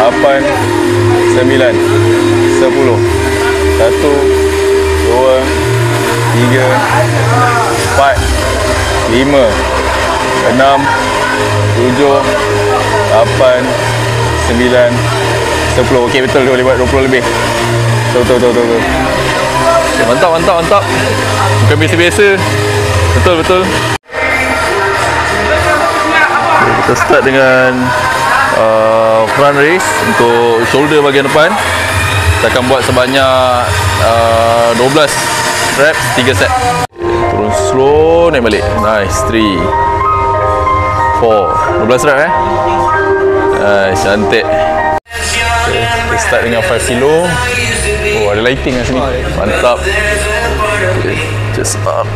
8, 9, 10. 1, 2, 3, 4, 5, 6, 7, 8, 9, 10. Okey, betul, dia boleh buat 20 lebih. Betul. Okay, mantap. Bukan biasa-biasa. Betul. Okay, kita start dengan front raise untuk shoulder bahagian depan. Kita akan buat sebanyak 12 reps, 3 set. Turun slow, naik balik. Nice. 3, 4, 12 reps Nice, cantik. Okay, kita start dengan 5 kilo. Oh, ada lighting kat sini. Mantap. Okay, just up.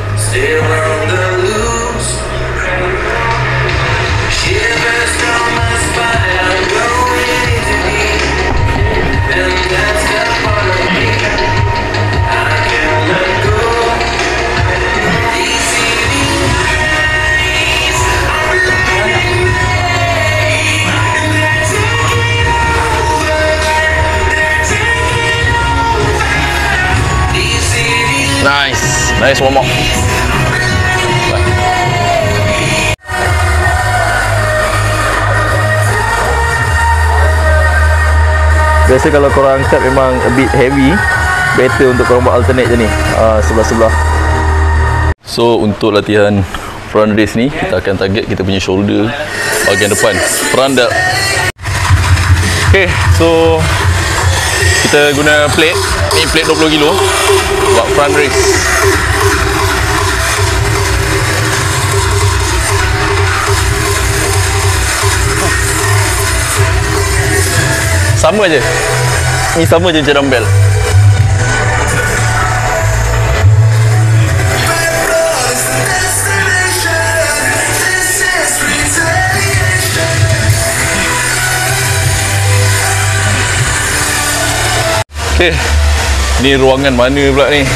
Nice warm up. Biasa kalau korang cut memang a bit heavy, better untuk korang buat alternate je ni, sebelah-sebelah. So untuk latihan front raise ni, kita akan target kita punya shoulder bahagian depan, front delt. Okay, so kita guna plate ni, plate 20 kilo buat front raise. Sama je, ni sama je macam dumbbell. Okay, ni ruangan mana pula ni?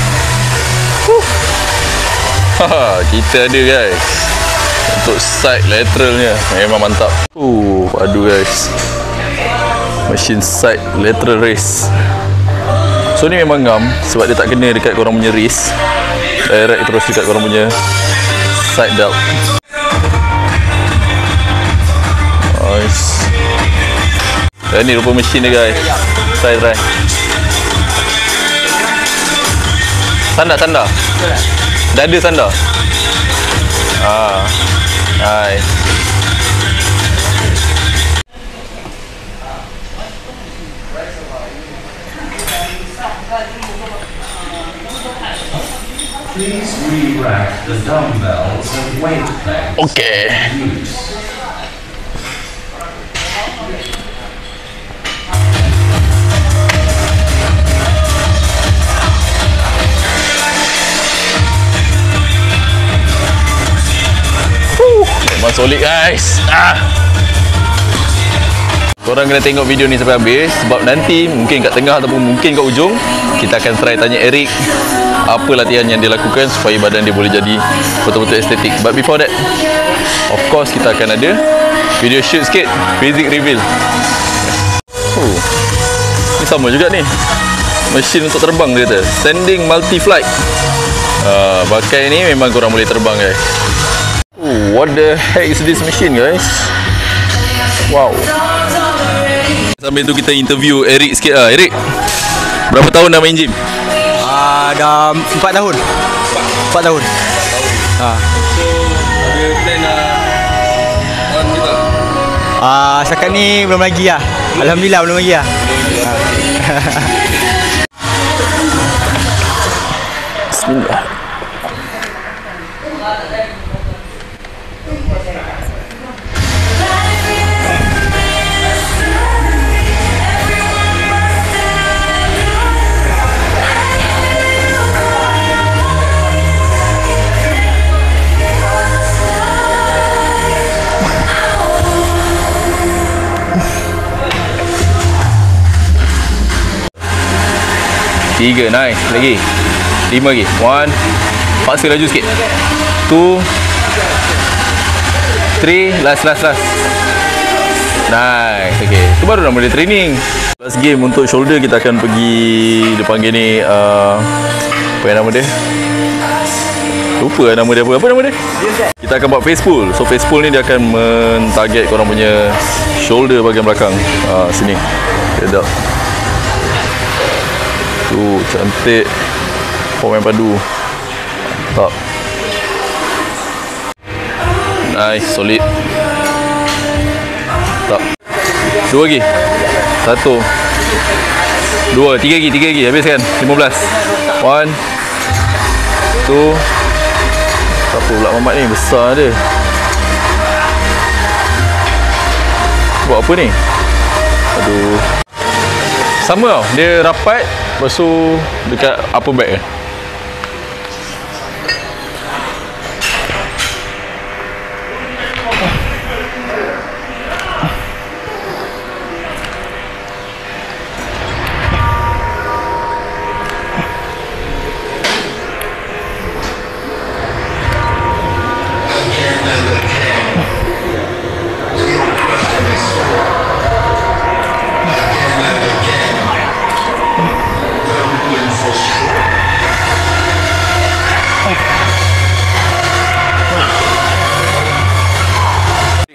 Kita ada guys, untuk side lateralnya memang mantap. Padu guys, machine side lateral raise. So ni memang ngam sebab dia tak kena dekat korang punya wrist, direct terus dekat korang punya side delt. Nice. Dan ni rupa mesin dia guys. Saya try. Sandar. Dah ada sandar. Nice. Please re-rack the dumbbells and weight plates. Okay. Memang solid guys. Korang kena tengok video ni sampai habis sebab nanti mungkin kat tengah ataupun mungkin kat ujung kita akan try tanya Eric apa latihan yang dia lakukan supaya badan dia boleh jadi betul-betul estetik. But before that, of course kita akan ada video shoot sikit, basic reveal. Ni sama juga ni, mesin untuk terbang dia kata, standing multi flight. Pakai ni memang korang boleh terbang guys. What the heck is this machine guys? Wow. Sambil tu kita interview Eric sikit lah. Eric, berapa tahun dah main gym? Dah 4 tahun. 4 tahun. So ada plan on kita? Setakat ni belum lagi lah. Alhamdulillah belum lagi lah. Bismillah. Tiga, nice. Lagi 5 lagi. 1. Paksa laju sikit. 2 3. Last. Nice. Okay, tu baru dah mula training. Last game untuk shoulder kita akan pergi, dia panggil ni apa yang nama dia? Lupa nama dia apa nama dia? Kita akan buat face pull. So face pull ni dia akan mentarget korang punya shoulder bahagian belakang. Sini. Sedap. Tu cantik. Form yang padu. Mantap. Nice, solid. Mantap. 2 lagi. 1 2 3 lagi. Habiskan 15. 1 2. Apa pula mamat ni? Besar dia. Buat apa ni? Aduh. Sama tau. Dia rapat. Lepas tu dekat upper back ke.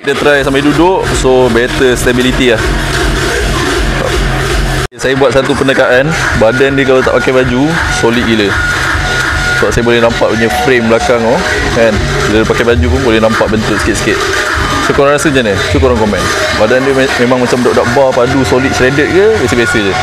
Dia try sambil duduk, so better stability lah. Saya buat satu pendekatan, badan dia kalau tak pakai baju solid gila. Sebab saya boleh nampak punya frame belakang kan. Bila dia pakai baju pun boleh nampak bentuk sikit-sikit. So korang rasa macam mana? So korang komen. Badan dia memang macam budak-budak bar padu solid shredded ke biasa-biasa je?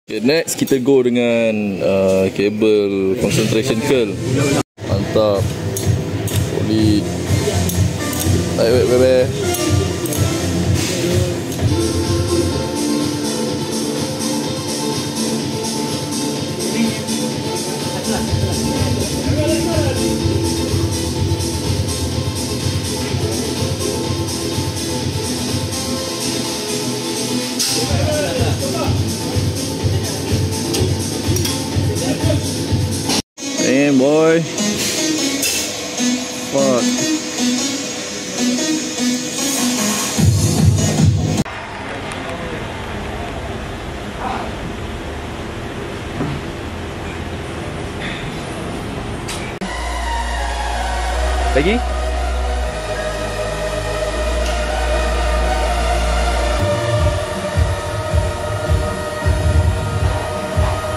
Okay, next kita go dengan kabel concentration curl. Mantap. Solid. Wait. Man, boy. Fuck. Lagi?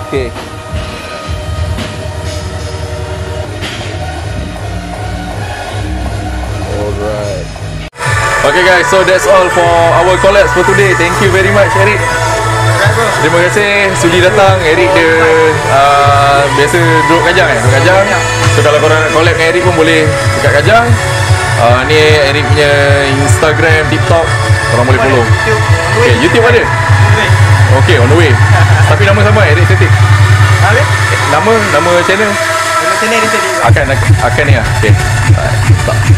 Okay. Okay guys, so that's all for our collabs for today. Thank you very much Eric. Terima kasih sudi datang. Eric dia biasa duduk Kajang duduk Kajang. So kalau korang nak collab dengan Eric pun boleh dekat Kajang. Ni Eric punya Instagram, TikTok, korang boleh follow. Okay, YouTube ada? Okay, on the way. Tapi nama sama Eric Estetik. Nama channel? Channel Eric Estetik. Akan ni lah. Okay.